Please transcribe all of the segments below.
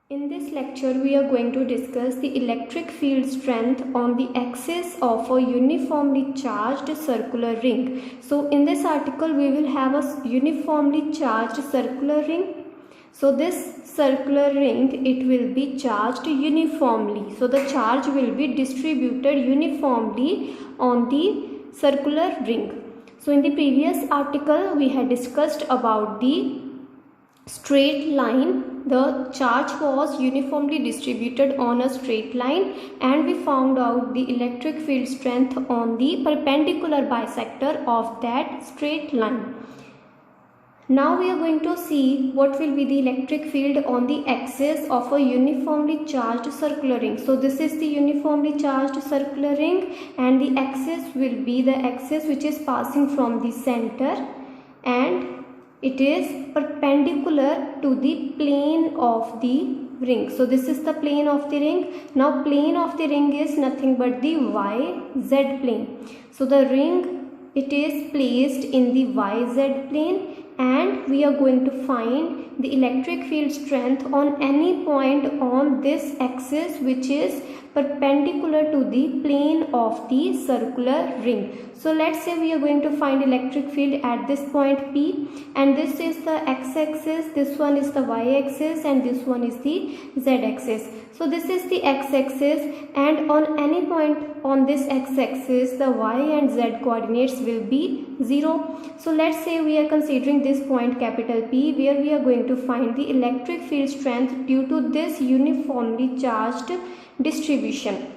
In this lecture, we are going to discuss the electric field strength on the axis of a uniformly charged circular ring. So in this article, we will have a uniformly charged circular ring. So this circular ring, it will be charged uniformly. So the charge will be distributed uniformly on the circular ring. So in the previous article, we had discussed about the straight line. The charge was uniformly distributed on a straight line, and we found out the electric field strength on the perpendicular bisector of that straight line. Now we are going to see what will be the electric field on the axis of a uniformly charged circular ring. So this is the uniformly charged circular ring, and the axis will be the axis which is passing from the center, and it is perpendicular to the plane of the ring. So this is the plane of the ring. Now plane of the ring is nothing but the YZ plane. So the ring, it is placed in the YZ plane, and we are going to find the electric field strength on any point on this axis which is perpendicular to the plane of the circular ring. So let's say we are going to find electric field at this point P, and this is the x-axis, this one is the y-axis, and this one is the z-axis. So this is the x-axis, and on any point on this x-axis, the y and z coordinates will be 0. So let's say we are considering this point capital P, where we are going to find the electric field strength due to this uniformly charged distribution,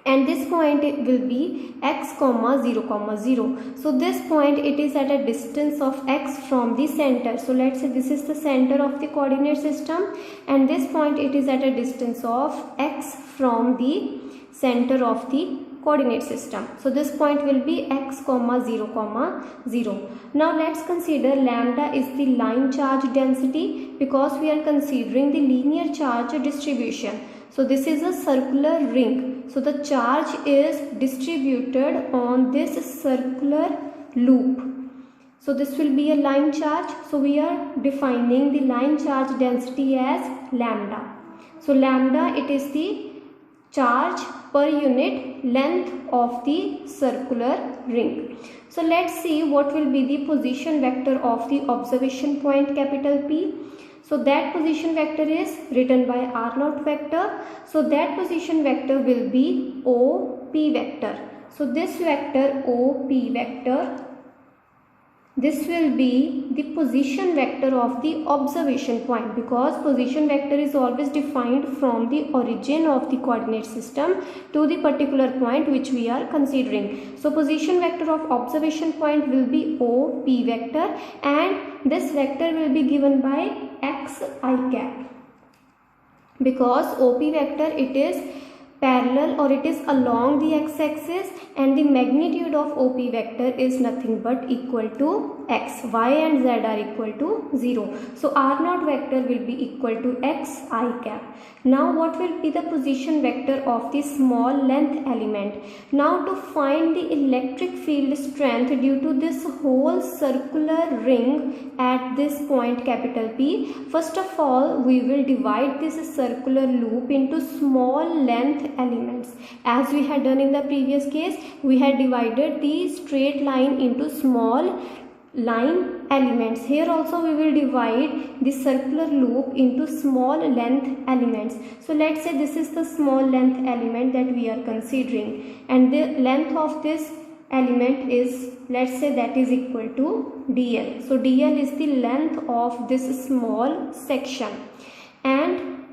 and this point will be x comma 0 comma 0. So this point, it is at a distance of x from the center. So let's say this is the center of the coordinate system, and this point, it is at a distance of x from the center of the coordinate system. So this point will be x comma 0 comma 0. Now let's consider lambda is the line charge density, because we are considering the linear charge distribution. So this is a circular ring. So the charge is distributed on this circular loop. So this will be a line charge. So we are defining the line charge density as lambda. So lambda, it is the charge per unit length of the circular ring. So let's see what will be the position vector of the observation point capital P. So that position vector is written by R0 vector. So that position vector will be OP vector. So this vector OP vector, this will be the position vector of the observation point, because position vector is always defined from the origin of the coordinate system to the particular point which we are considering. So position vector of observation point will be OP vector, and this vector will be given by xi cap, because OP vector, it is parallel or it is along the x-axis, and the magnitude of OP vector is nothing but equal to x. Y and z are equal to 0. So R0 vector will be equal to xi cap. Now what will be the position vector of the small length element? Now to find the electric field strength due to this whole circular ring at this point capital P, first of all we will divide this circular loop into small length elements. As we had done in the previous case, we had divided the straight line into small line elements. Here also we will divide the circular loop into small length elements. So let's say this is the small length element that we are considering, and the length of this element is, let's say, that is equal to dl. So dl is the length of this small section, and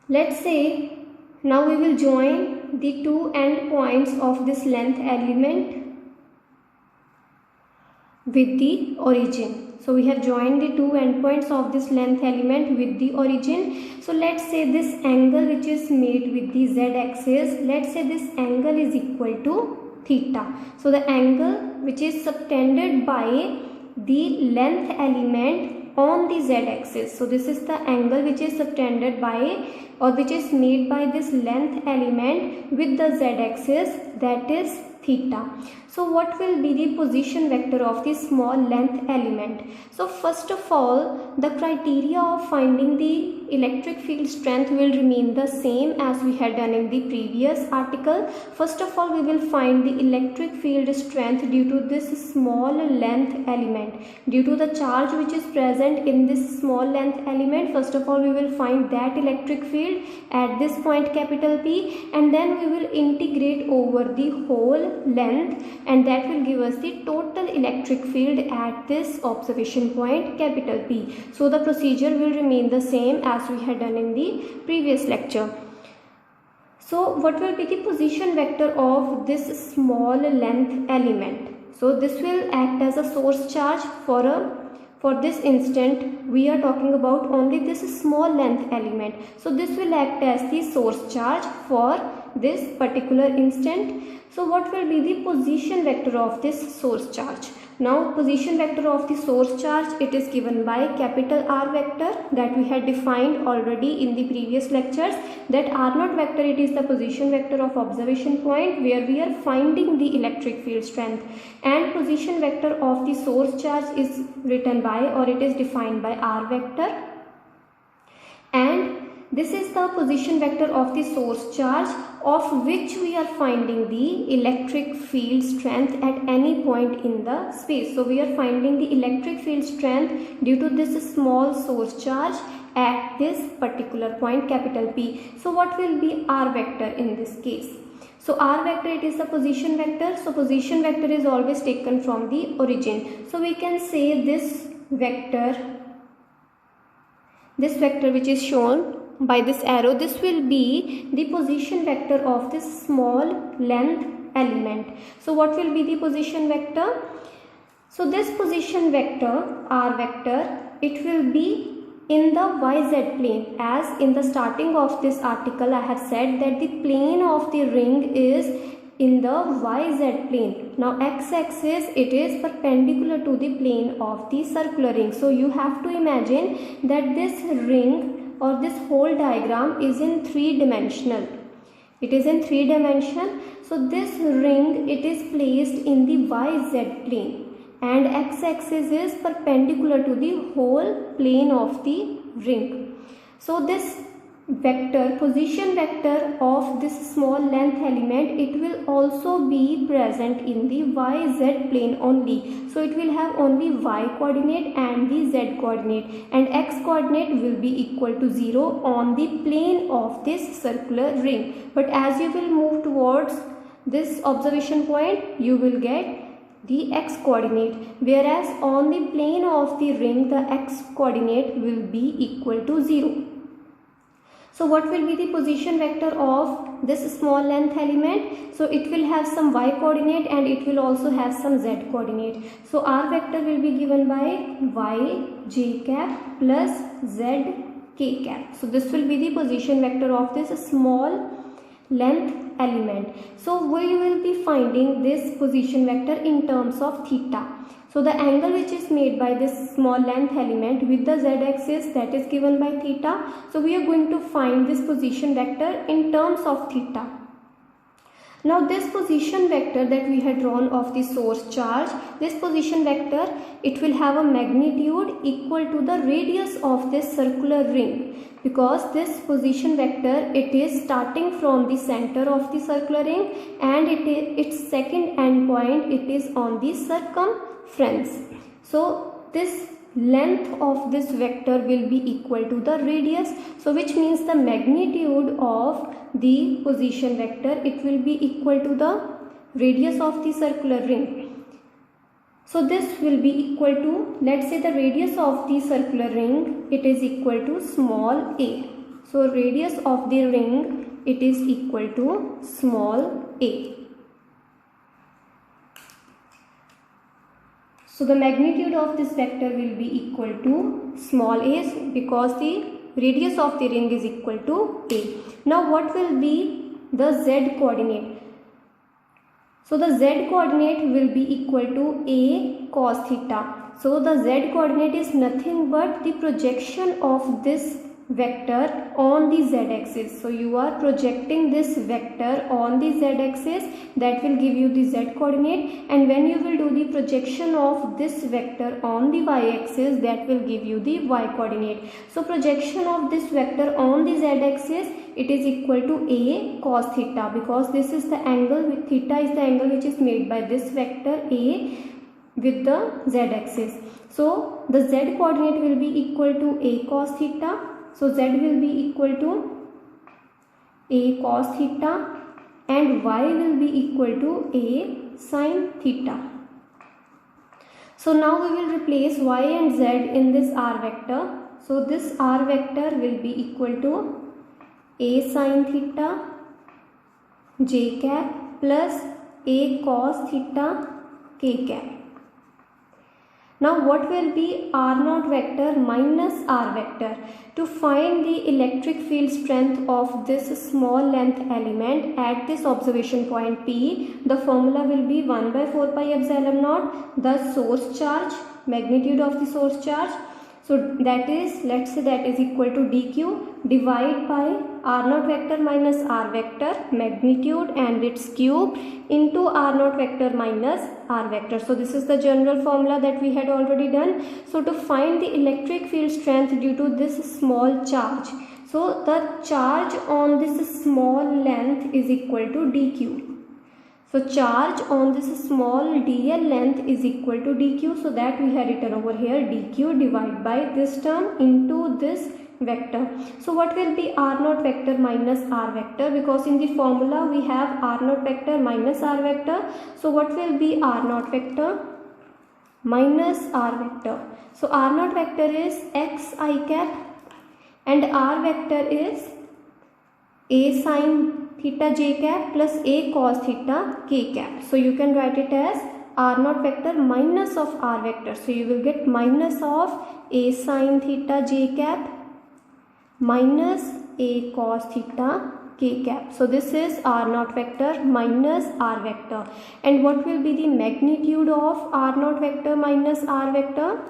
let's say now we will join the two end points of this length element with the origin. So we have joined the two endpoints of this length element with the origin. So let's say this angle which is made with the z-axis, let's say this angle is equal to theta. So the angle which is subtended by the length element on the z-axis. So this is the angle which is subtended by, or which is made by this length element with the z-axis, that is theta. So what will be the position vector of the small length element? So first of all, the criteria of finding the electric field strength will remain the same as we had done in the previous article. First of all, we will find the electric field strength due to this small length element. Due to the charge which is present in this small length element, first of all we will find that electric field at this point capital P, and then we will integrate over the whole length, and that will give us the total electric field at this observation point capital P. So the procedure will remain the same as we had done in the previous lecture. So what will be the position vector of this small length element? So this will act as a source charge for this instant. We are talking about only this small length element. So this will act as the source charge for this particular instant. So what will be the position vector of this source charge? Now position vector of the source charge, it is given by capital R vector that we had defined already in the previous lectures, that R0 vector, it is the position vector of observation point where we are finding the electric field strength, and position vector of the source charge is written by, or it is defined by, R vector, and this is the position vector of the source charge of which we are finding the electric field strength at any point in the space. So we are finding the electric field strength due to this small source charge at this particular point capital P. So what will be R vector in this case? So R vector, it is the position vector. So position vector is always taken from the origin. So we can say this vector which is shown by this arrow, this will be the position vector of this small length element. So what will be the position vector? So this position vector, R vector, it will be in the YZ plane. As in the starting of this article I have said that the plane of the ring is in the YZ plane. Now x-axis, it is perpendicular to the plane of the circular ring. So you have to imagine that this ring or this whole diagram is in 3-dimensional. It is in 3 dimension. So this ring, it is placed in the YZ plane, and x-axis is perpendicular to the whole plane of the ring. So this vector, position vector of this small length element, it will also be present in the YZ plane only. So it will have only Y coordinate and the Z coordinate, and X coordinate will be equal to 0 on the plane of this circular ring. But as you will move towards this observation point, you will get the X coordinate, whereas on the plane of the ring the X coordinate will be equal to 0. So what will be the position vector of this small length element? So it will have some Y coordinate and it will also have some Z coordinate. So R vector will be given by Y j cap plus Z k cap. So this will be the position vector of this small length element. So we will be finding this position vector in terms of theta. So the angle which is made by this small length element with the z-axis, that is given by theta. So we are going to find this position vector in terms of theta. Now this position vector that we had drawn of the source charge, this position vector, it will have a magnitude equal to the radius of this circular ring, because this position vector, it is starting from the center of the circular ring and its second end point, it is on the circumference. So this length of this vector will be equal to the radius, so which means the magnitude of the position vector, it will be equal to the radius of the circular ring. So this will be equal to, let's say the radius of the circular ring, it is equal to small a. So radius of the ring, it is equal to small a. So the magnitude of this vector will be equal to small a, because the radius of the ring is equal to a. Now what will be the z coordinate? So the z coordinate will be equal to a cos theta. So the z coordinate is nothing but the projection of this vector on the z-axis. So you are projecting this vector on the z-axis, that will give you the z coordinate, and when you will do the projection of this vector on the y-axis, that will give you the y coordinate. So projection of this vector on the z-axis, it is equal to a cos theta, because this is the angle with theta is the angle which is made by this vector a with the z-axis. So the z coordinate will be equal to a cos theta. So z will be equal to a cos theta and y will be equal to a sin theta. So now we will replace y and z in this r vector. So this r vector will be equal to a sin theta j cap plus a cos theta k cap. Now what will be r0 vector minus r vector? To find the electric field strength of this small length element at this observation point P, the formula will be 1 by 4 pi epsilon naught, the source charge, magnitude of the source charge. So that is, let's say that is equal to dq, divide by r0 vector minus r vector, magnitude and its cube, into r0 vector minus r vector. So this is the general formula that we had already done. So to find the electric field strength due to this small charge, so the charge on this small length is equal to dq. So charge on this small dl length is equal to dq, so that we had written over here dq divided by this term into this vector. So what will be r0 vector minus r vector? Because in the formula we have r0 vector minus r vector. So what will be r0 vector minus r vector? So r0 vector is x I cap and r vector is a sin theta j cap plus a cos theta k cap. So you can write it as r0 vector minus of r vector. So you will get minus of a sin theta j cap minus a cos theta k cap. So this is r0 vector minus r vector. And what will be the magnitude of r0 vector minus r vector?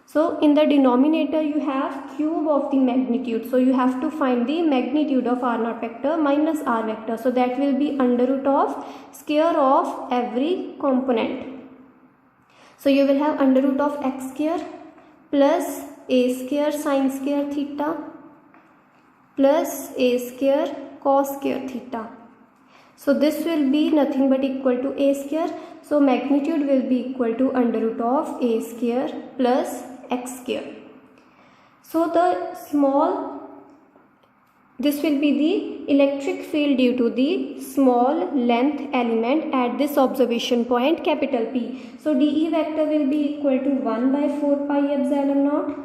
So in the denominator you have cube of the magnitude. So you have to find the magnitude of r0 vector minus r vector. So that will be under root of square of every component. So you will have under root of x square plus a square sin square theta plus a square cos square theta. So this will be nothing but equal to a square. So magnitude will be equal to under root of a square plus x square. So this will be the electric field due to the small length element at this observation point capital P. So dE vector will be equal to 1 by 4 pi epsilon naught.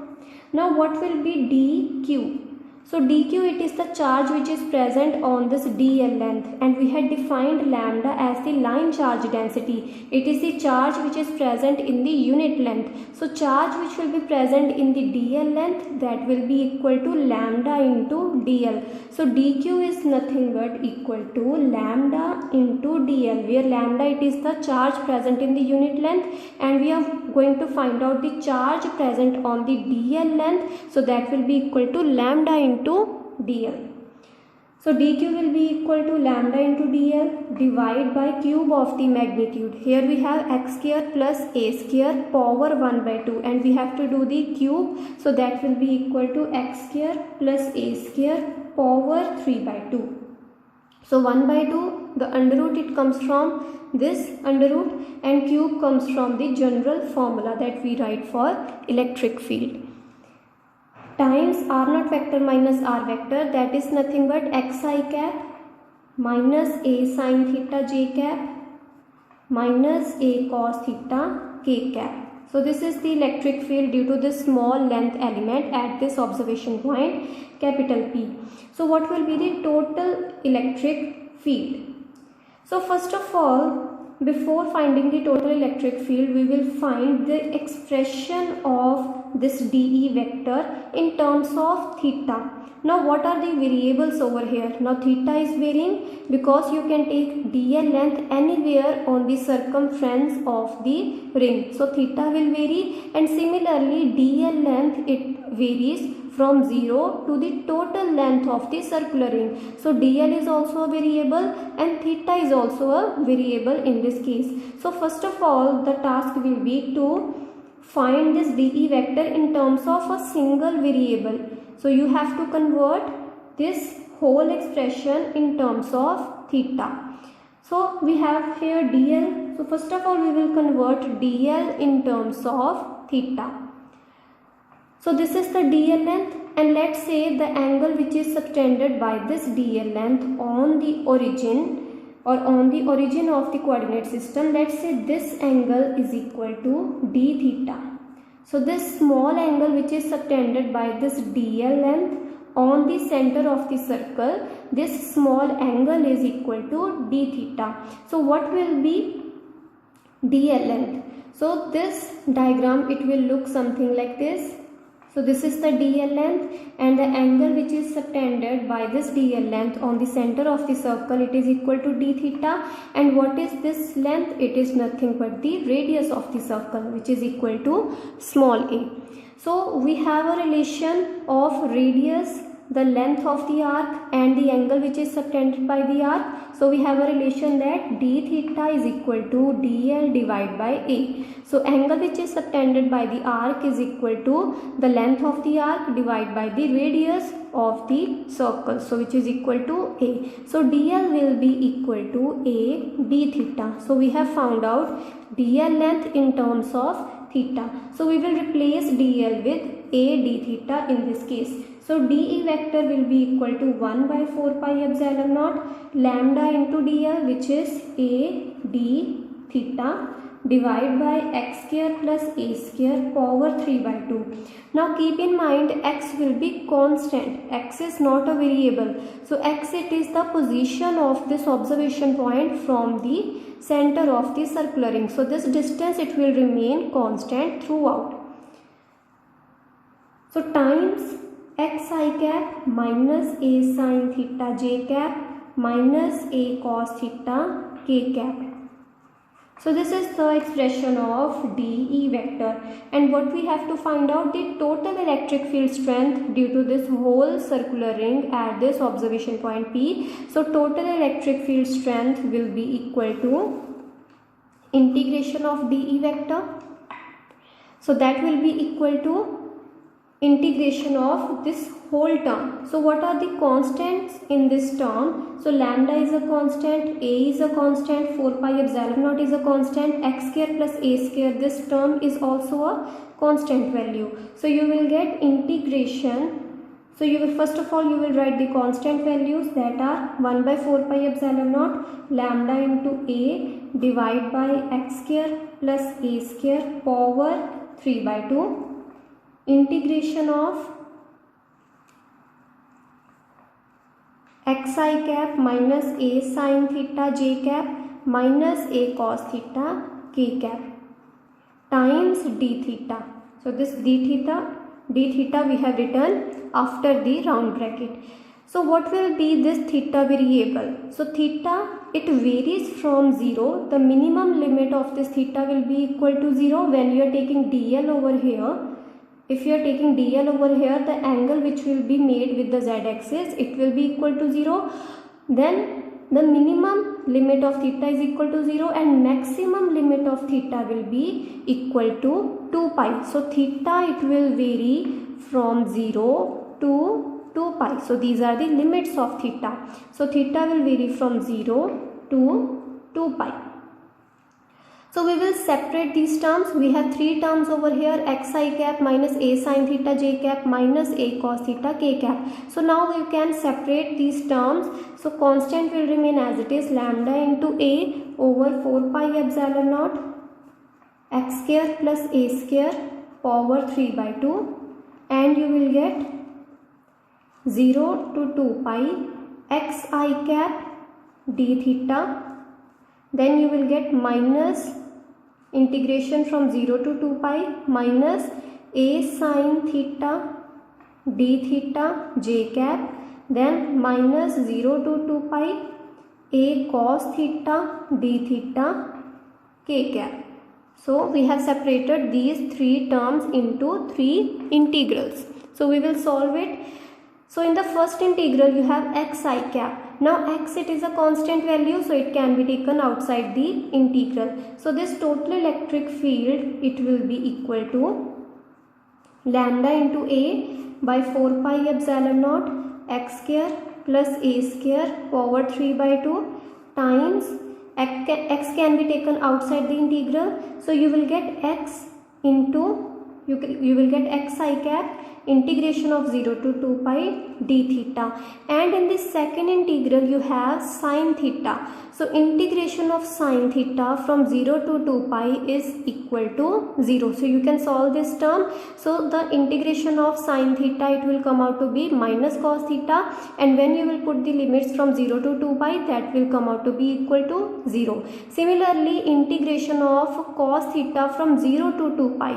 Now what will be dq? So dq, it is the charge which is present on this dl length, and we had defined lambda as the line charge density. It is the charge which is present in the unit length. So charge which will be present in the dl length, that will be equal to lambda into dl. So dq is nothing but equal to lambda into dl, where lambda it is the charge present in the unit length, and we are going to find out the charge present on the dl length. So that will be equal to lambda into dl. So dq will be equal to lambda into dl divided by cube of the magnitude. Here we have x square plus a square power 1 by 2, and we have to do the cube. So that will be equal to x square plus a square power 3 by 2. So 1 by 2, the under root it comes from this under root, and cube comes from the general formula that we write for electric field, times r0 vector minus r vector, that is nothing but xi cap minus a sin theta j cap minus a cos theta k cap. So this is the electric field due to this small length element at this observation point capital P. So what will be the total electric field? So first of all, before finding the total electric field, we will find the expression of this dE vector in terms of theta. Now what are the variables over here? Now theta is varying because you can take dl length anywhere on the circumference of the ring. So theta will vary, and similarly dl length it varies from 0 to the total length of the circular ring. So dl is also a variable and theta is also a variable in this case. So first of all, the task will be to find this dE vector in terms of a single variable. So you have to convert this whole expression in terms of theta. So we have here dl. So first of all, we will convert dl in terms of theta. So this is the dl length, and let's say the angle which is subtended by this dl length on the origin or on the origin of the coordinate system, let's say this angle is equal to d theta. So this small angle which is subtended by this dl length on the center of the circle, this small angle is equal to d theta. So what will be dl length? So this diagram, it will look something like this. So this is the dl length, and the angle which is subtended by this dl length on the center of the circle, it is equal to d theta. And what is this length? It is nothing but the radius of the circle, which is equal to small a. So we have a relation of radius, the length of the arc, and the angle which is subtended by the arc. So we have a relation that d theta is equal to dl divided by a. So angle which is subtended by the arc is equal to the length of the arc divided by the radius of the circle, so which is equal to a. So dl will be equal to a d theta. So we have found out dl length in terms of theta. So we will replace dl with a d theta in this case. So dE vector will be equal to 1 by 4 pi epsilon naught lambda into dl, which is a d theta divided by x square plus a square power 3 by 2. Now keep in mind, x will be constant. X is not a variable. So x, it is the position of this observation point from the center of the circular ring. So this distance, it will remain constant throughout. So times xi cap minus a sin theta j cap minus a cos theta k cap. So this is the expression of dE vector, and what we have to find out, the total electric field strength due to this whole circular ring at this observation point P. So total electric field strength will be equal to integration of dE vector. So that will be equal to integration of this whole term. So what are the constants in this term? So lambda is a constant, a is a constant, 4 pi epsilon naught is a constant, x square plus a square, this term is also a constant value. So you will get integration. So you will, first of all, you will write the constant values, that are 1 by 4 pi epsilon naught lambda into a divided by x square plus a square power 3 by 2. Integration of xi cap minus a sin theta j cap minus a cos theta k cap times d theta. So this d theta we have written after the round bracket. So what will be this theta variable? So theta, it varies from 0. The minimum limit of this theta will be equal to 0 when you are taking dl over here. If you are taking dl over here, the angle which will be made with the z-axis, it will be equal to 0. Then the minimum limit of theta is equal to 0 and maximum limit of theta will be equal to 2 pi. So theta, it will vary from 0 to 2 pi. So these are the limits of theta. So theta will vary from 0 to 2 pi. So we will separate these terms. We have three terms over here, xi cap minus a sin theta j cap minus a cos theta k cap. So now we can separate these terms. So constant will remain as it is, lambda into a over 4 pi epsilon naught x square plus a square power 3 by 2, and you will get 0 to 2 pi xi cap d theta. Then you will get minus integration from 0 to 2 pi minus a sin theta d theta j cap, then minus 0 to 2 pi a cos theta d theta k cap. So we have separated these three terms into three integrals. So we will solve it. So in the first integral you have xi cap. Now x, it is a constant value, so it can be taken outside the integral. So this total electric field, it will be equal to lambda into a by 4 pi epsilon naught x square plus a square power 3 by 2 times x can be taken outside the integral. So you will get x into, you will get xi cap integration of 0 to 2 pi d theta, and in this second integral you have sine theta. So integration of sine theta from 0 to 2 pi is equal to 0. So you can solve this term. So the integration of sine theta, it will come out to be minus cos theta, and when you will put the limits from 0 to 2 pi, that will come out to be equal to 0. Similarly, integration of cos theta from 0 to 2 pi,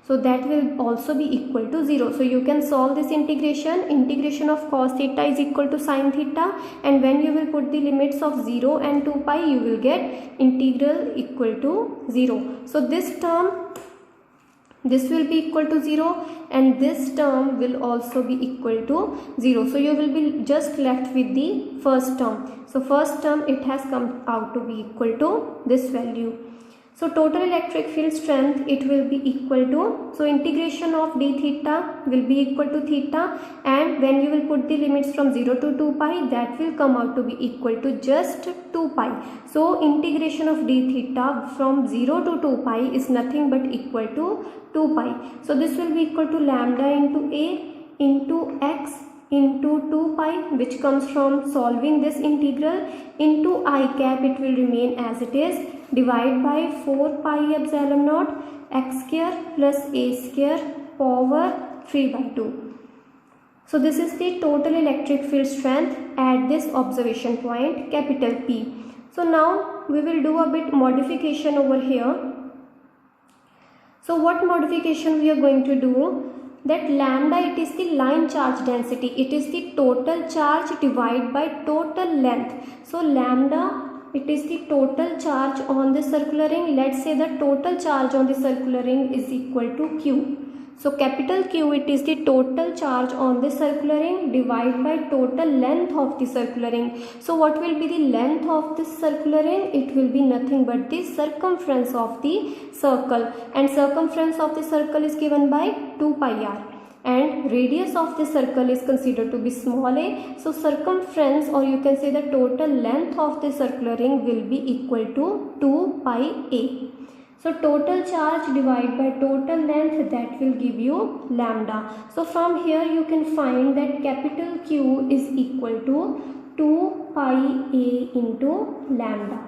so that will also be equal to 0. So you can solve this integration. Integration of cos theta is equal to sine theta, and when you will put the limits of 0 and 2 pi, you will get integral equal to 0. So this term, this will be equal to 0, and this term will also be equal to 0. So you will be just left with the first term. So first term, it has come out to be equal to this value. So total electric field strength, it will be equal to, so integration of d theta will be equal to theta, and when you will put the limits from 0 to 2 pi, that will come out to be equal to just 2 pi. So integration of d theta from 0 to 2 pi is nothing but equal to 2 pi. So this will be equal to lambda into a into x into 2 pi, which comes from solving this integral, into I cap, it will remain as it is, divide by 4 pi epsilon naught x square plus a square power 3 by 2. So this is the total electric field strength at this observation point, capital P. So now we will do a bit modification over here. So what modification we are going to do? That lambda, it is the line charge density, it is the total charge divided by total length. So lambda, it is the total charge on the circular ring. Let's say the total charge on the circular ring is equal to Q. So capital Q, it is the total charge on the circular ring divided by total length of the circular ring. So what will be the length of this circular ring? It will be nothing but the circumference of the circle, and circumference of the circle is given by 2 pi r, and radius of the circle is considered to be small a. So circumference, or you can say the total length of the circular ring, will be equal to 2 pi a. So total charge divided by total length, that will give you lambda. So from here you can find that capital Q is equal to 2 pi a into lambda.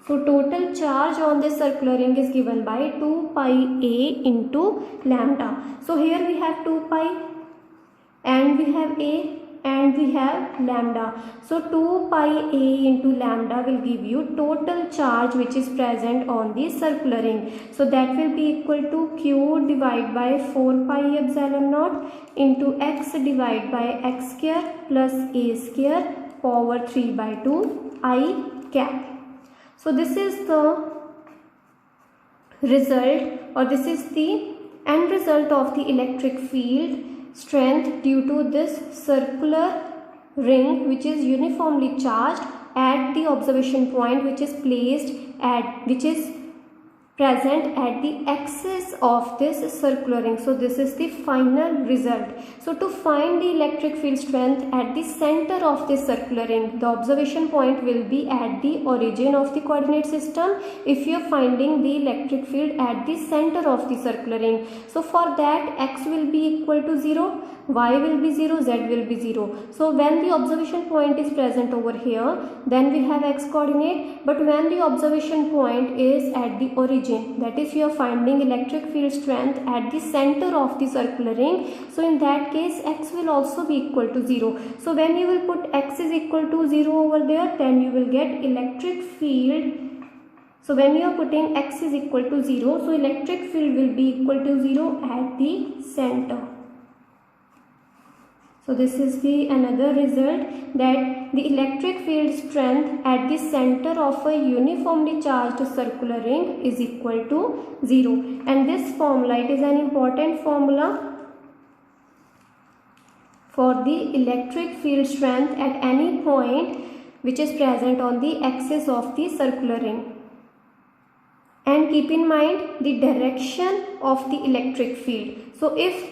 So total charge on this circular ring is given by 2 pi a into lambda. So here we have 2 pi, and we have a, and we have lambda. So 2 pi a into lambda will give you total charge which is present on the circular ring. So that will be equal to Q divided by 4 pi epsilon naught into x divided by x square plus a square power 3 by 2 I cap. So this is the result, or this is the end result of the electric field strength due to this circular ring which is uniformly charged at the observation point, which is placed at, which is present at the axis of this circular ring. So this is the final result. So to find the electric field strength at the center of this circular ring, the observation point will be at the origin of the coordinate system if you are finding the electric field at the center of the circular ring. So for that, x will be equal to 0, y will be 0, z will be 0. So when the observation point is present over here, then we have x coordinate, but when the observation point is at the origin, that is you are finding electric field strength at the center of the circular ring, so in that case x will also be equal to 0. So when you will put x is equal to 0 over there, then you will get electric field. So when you are putting x is equal to 0, so electric field will be equal to 0 at the center. So this is the another result, that the electric field strength at the center of a uniformly charged circular ring is equal to 0. And this formula, it is an important formula. for the electric field strength at any point which is present on the axis of the circular ring. And keep in mind the direction of the electric field. So if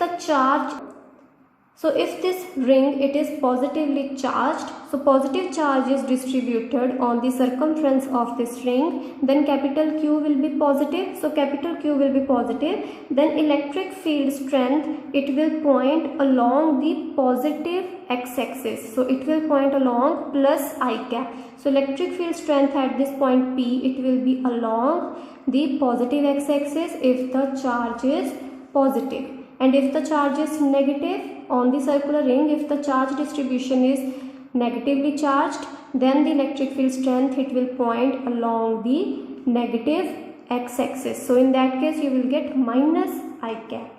this ring it is positively charged, so positive charge is distributed on the circumference of this ring, then capital Q will be positive. So capital Q will be positive, then electric field strength it will point along the positive x-axis. So it will point along plus I cap. So electric field strength at this point P, it will be along the positive x-axis if the charge is positive. And if the charge is negative on the circular ring, if the charge distribution is negatively charged, then the electric field strength it will point along the negative x-axis. So in that case you will get minus I cap.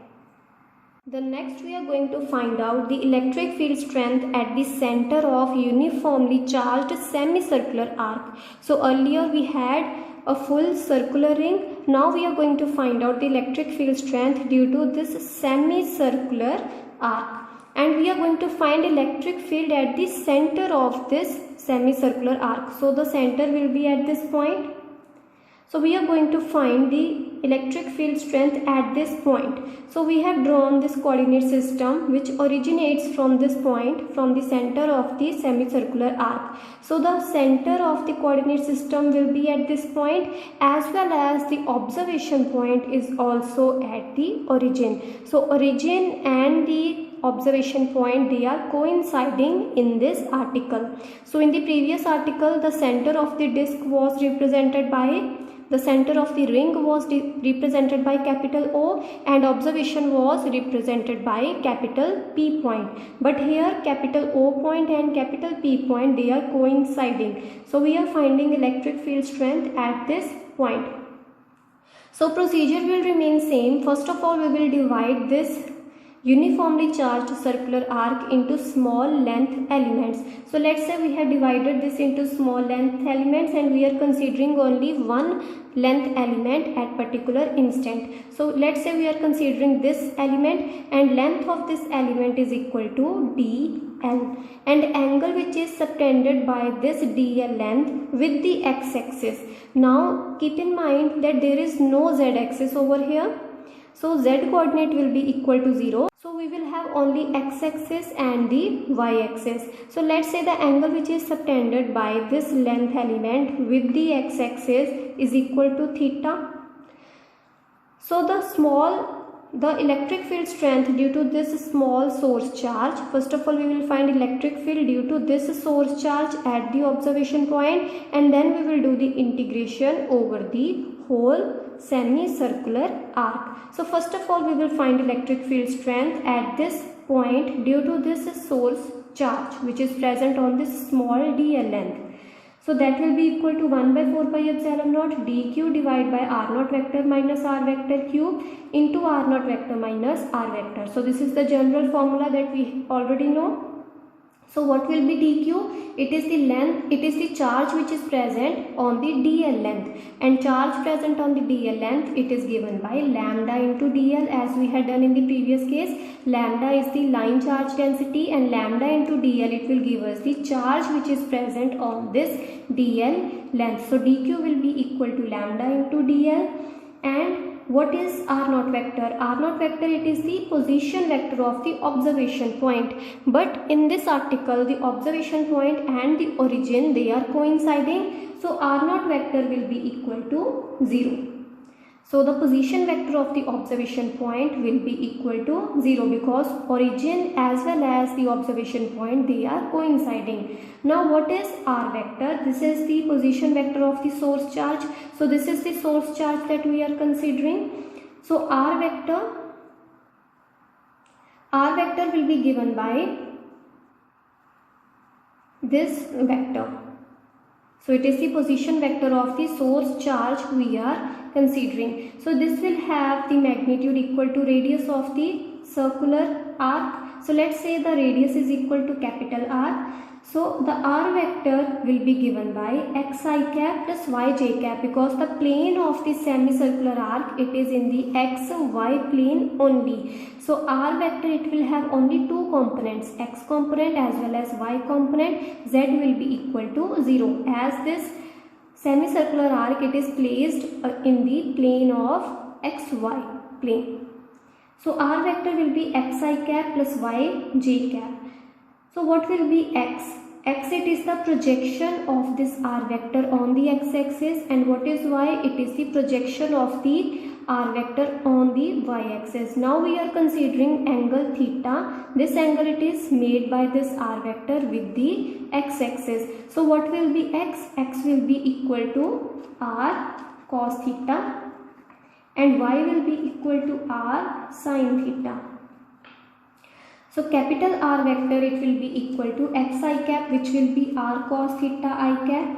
Then next we are going to find out the electric field strength at the center of uniformly charged semicircular arc. So earlier we had a full circular ring. Now we are going to find out the electric field strength due to this semicircular arc. And we are going to find electric field at the center of this semicircular arc. So the center will be at this point. So we are going to find the electric field strength at this point. So we have drawn this coordinate system which originates from this point, from the center of the semicircular arc. So the center of the coordinate system will be at this point, as well as the observation point is also at the origin. So origin and the observation point, they are coinciding in this article. So in the previous article, the center of the disc was represented by, the center of the ring was represented by capital O, and observation was represented by capital P point. But here capital O point and capital P point, they are coinciding. So we are finding electric field strength at this point. So procedure will remain same. First of all, we will divide this uniformly charged circular arc into small length elements. So let's say we have divided this into small length elements and we are considering only one length element at particular instant. So let's say we are considering this element, and length of this element is equal to dl, and angle which is subtended by this dl length with the x-axis. Now keep in mind that there is no z-axis over here. So z coordinate will be equal to 0. So we will have only x-axis and the y-axis. So let's say the angle which is subtended by this length element with the x-axis is equal to theta. So the electric field strength due to this small source charge, first of all we will find electric field due to this source charge at the observation point, and then we will do the integration over the whole semicircular arc. So first of all we will find electric field strength at this point due to this source charge which is present on this small dl length. So that will be equal to 1 by 4 pi epsilon naught dq divided by r naught vector minus r vector cube into r naught vector minus r vector. So this is the general formula that we already know. So what will be dq? It is the length, it is the charge which is present on the dl length, and charge present on the dl length, it is given by lambda into dl, as we had done in the previous case. Lambda is the line charge density, and lambda into dl, it will give us the charge which is present on this dl length. So dq will be equal to lambda into dl. And what is r naught vector? R naught vector, it is the position vector of the observation point. But in this article, the observation point and the origin, they are coinciding. So r naught vector will be equal to 0. So the position vector of the observation point will be equal to 0 because origin as well as the observation point, they are coinciding. Now what is r vector? This is the position vector of the source charge. So this is the source charge that we are considering. So r vector will be given by this vector. So it is the position vector of the source charge we are considering. So this will have the magnitude equal to radius of the circular arc So let's say the radius is equal to capital R. So the r vector will be given by xi cap plus yj cap, because the plane of the semicircular arc, it is in the xy plane only. So r vector, it will have only two components, x component as well as y component. Z will be equal to 0, as this semicircular arc, it is placed in the plane of xy plane. So r vector will be xi cap plus yj cap. So what will be x? X, it is the projection of this r vector on the x-axis, and what is y? It is the projection of the r vector on the y-axis. Now we are considering angle theta. This angle, it is made by this r vector with the x-axis. So what will be x? X will be equal to r cos theta, and y will be equal to r sin theta. So capital R vector, it will be equal to xi cap, which will be r cos theta I cap,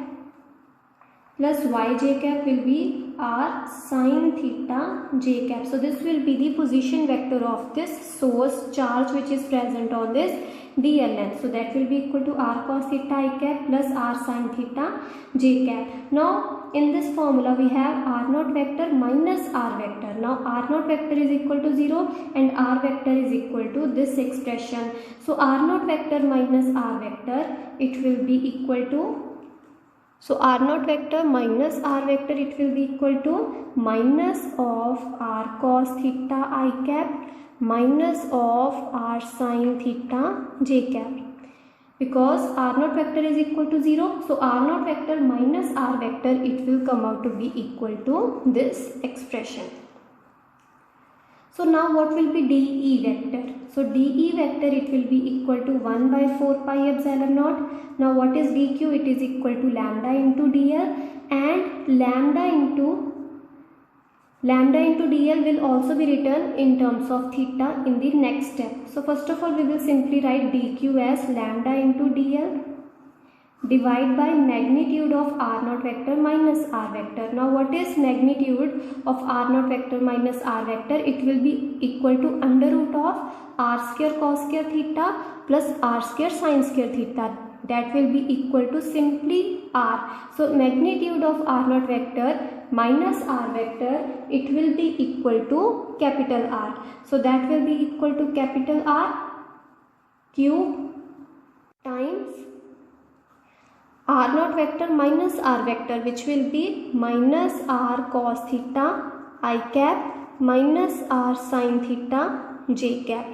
plus yj cap will be r sin theta j cap. So this will be the position vector of this source charge which is present on this dl length. So that will be equal to r cos theta I cap plus r sin theta j cap. Now in this formula we have r naught vector minus r vector. Now r naught vector is equal to 0 and r vector is equal to this expression. So r naught vector minus r vector, it will be equal to, so r naught vector minus r vector, it will be equal to minus of r cos theta I cap minus of r sin theta j cap. Because r naught vector is equal to 0, so r naught vector minus r vector, it will come out to be equal to this expression. So now what will be dE vector? So dE vector, it will be equal to 1 by 4 pi epsilon naught. Now what is dQ? It is equal to lambda into dl, and lambda into dl will also be written in terms of theta in the next step. So first of all, we will simply write dq as lambda into dl divide by magnitude of r naught vector minus r vector. Now what is magnitude of r naught vector minus r vector? It will be equal to under root of r square cos square theta plus r square sin square theta. That will be equal to simply r. So magnitude of r naught vector minus r vector, it will be equal to capital R. So that will be equal to capital R cube times r naught vector minus r vector, which will be minus r cos theta I cap minus r sin theta j cap.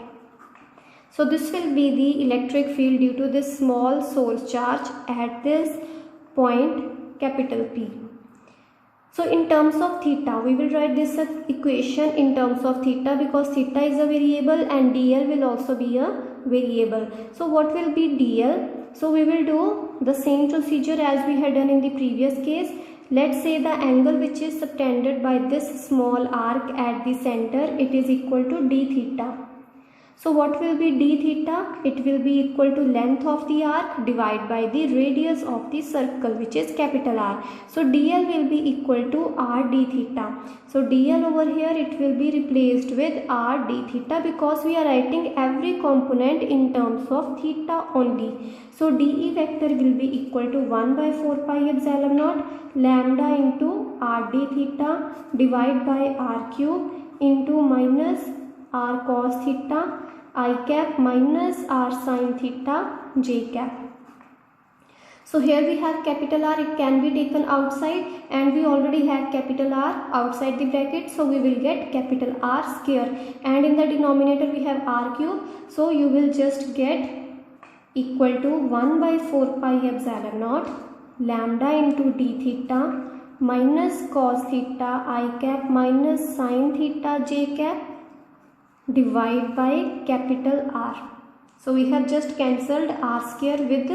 So this will be the electric field due to this small source charge at this point capital P. So in terms of theta, we will write this equation in terms of theta, because theta is a variable and dl will also be a variable. So what will be dl? So we will do the same procedure as we had done in the previous case. Let's say the angle which is subtended by this small arc at the center, it is equal to d theta. So what will be d theta? It will be equal to length of the arc divided by the radius of the circle, which is capital R. So dl will be equal to r d theta. So dl over here, it will be replaced with r d theta, because we are writing every component in terms of theta only. So dE vector will be equal to 1 by 4 pi epsilon naught lambda into r d theta divided by r cube into minus r cos theta I cap minus r sin theta j cap. So here we have capital R, it can be taken outside, and we already have capital R outside the bracket, so we will get capital R square, and in the denominator we have r cube, so you will just get equal to 1 by 4 pi epsilon naught lambda into d theta minus cos theta I cap minus sin theta j cap divide by capital R. So we have just cancelled r square with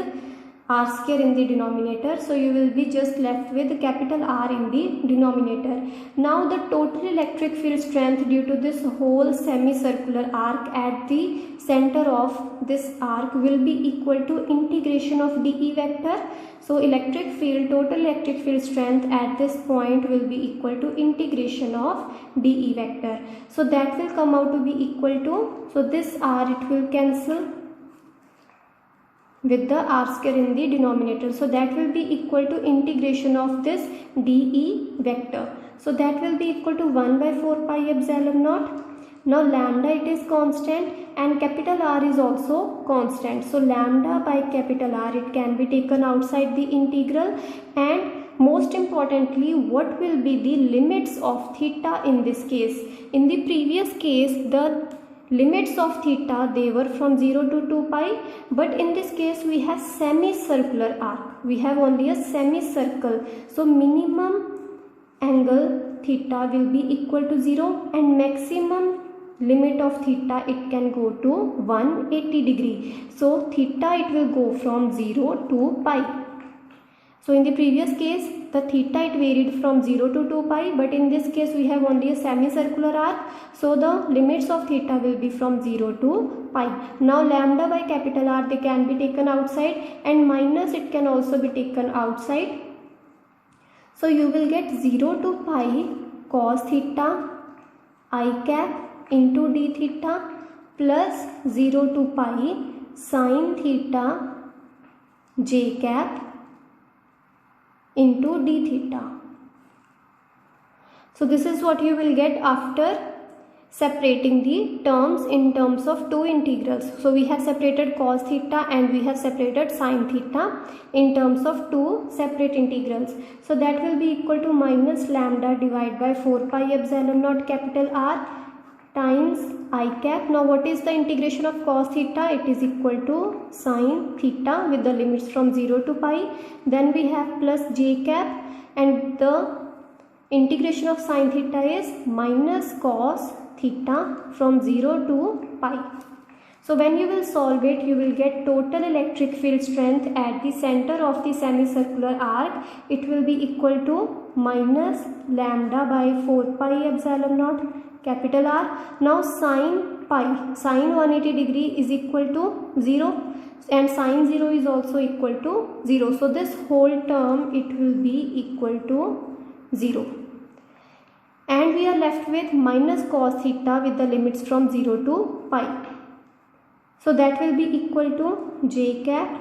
r square in the denominator, so you will be just left with capital R in the denominator. Now the total electric field strength due to this whole semicircular arc at the center of this arc will be equal to integration of dE vector. So electric field, total electric field strength at this point will be equal to integration of dE vector. So that will come out to be equal to, so this r it will cancel with the r square in the denominator, so that will be equal to integration of this dE vector. So that will be equal to 1 by 4 pi epsilon naught. Now lambda it is constant and capital R is also constant, so lambda by capital R it can be taken outside the integral. And most importantly, what will be the limits of theta in this case? In the previous case, the limits of theta, they were from 0 to 2 pi, but in this case we have semicircular arc, we have only a semicircle, so minimum angle theta will be equal to 0 and maximum limit of theta it can go to 180 degree. So theta it will go from 0 to pi. So in the previous case the theta it varied from 0 to 2 pi, but in this case we have only a semicircular arc, so the limits of theta will be from 0 to pi. Now lambda by capital R they can be taken outside and minus it can also be taken outside. So you will get 0 to pi cos theta I cap into d theta plus 0 to pi sin theta j cap into d theta. So this is what you will get after separating the terms in terms of two integrals. So we have separated cos theta and we have separated sin theta in terms of two separate integrals. So that will be equal to minus lambda divided by 4 pi epsilon naught capital R times I cap. Now what is the integration of cos theta? It is equal to sin theta with the limits from 0 to pi. Then we have plus j cap and the integration of sin theta is minus cos theta from 0 to pi. So when you will solve it, you will get total electric field strength at the center of the semicircular arc. It will be equal to minus lambda by 4 pi epsilon naught capital R. Now sin pi, sin 180 degree is equal to 0 and sin 0 is also equal to 0. So this whole term it will be equal to 0. And we are left with minus cos theta with the limits from 0 to pi. So that will be equal to j cap.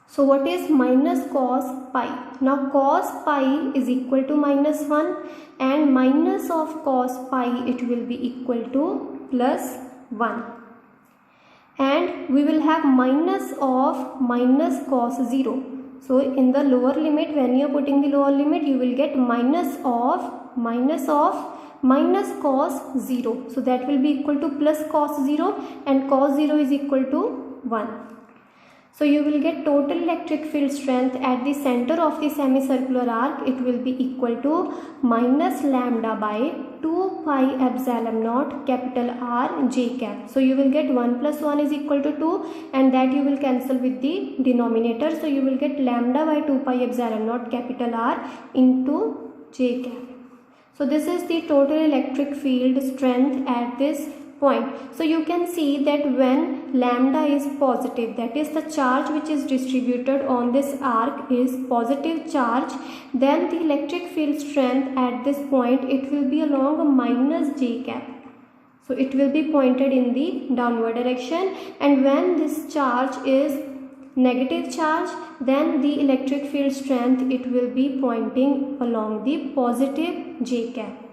So what is minus cos pi? Now cos pi is equal to minus 1 and minus of cos pi it will be equal to plus 1. And we will have minus of minus cos 0. So in the lower limit, when you are putting the lower limit, you will get minus cos 0. So that will be equal to plus cos 0 and cos 0 is equal to 1. So you will get total electric field strength at the center of the semicircular arc. It will be equal to minus lambda by 2 pi epsilon naught capital R j cap. So you will get 1 plus 1 is equal to 2 and that you will cancel with the denominator. So you will get lambda by 2 pi epsilon naught capital R into j cap. So this is the total electric field strength at this point. So you can see that when lambda is positive, that is the charge which is distributed on this arc is positive charge, then the electric field strength at this point it will be along a minus j cap. So it will be pointed in the downward direction, and when this charge is negative charge, then the electric field strength it will be pointing along the positive j cap.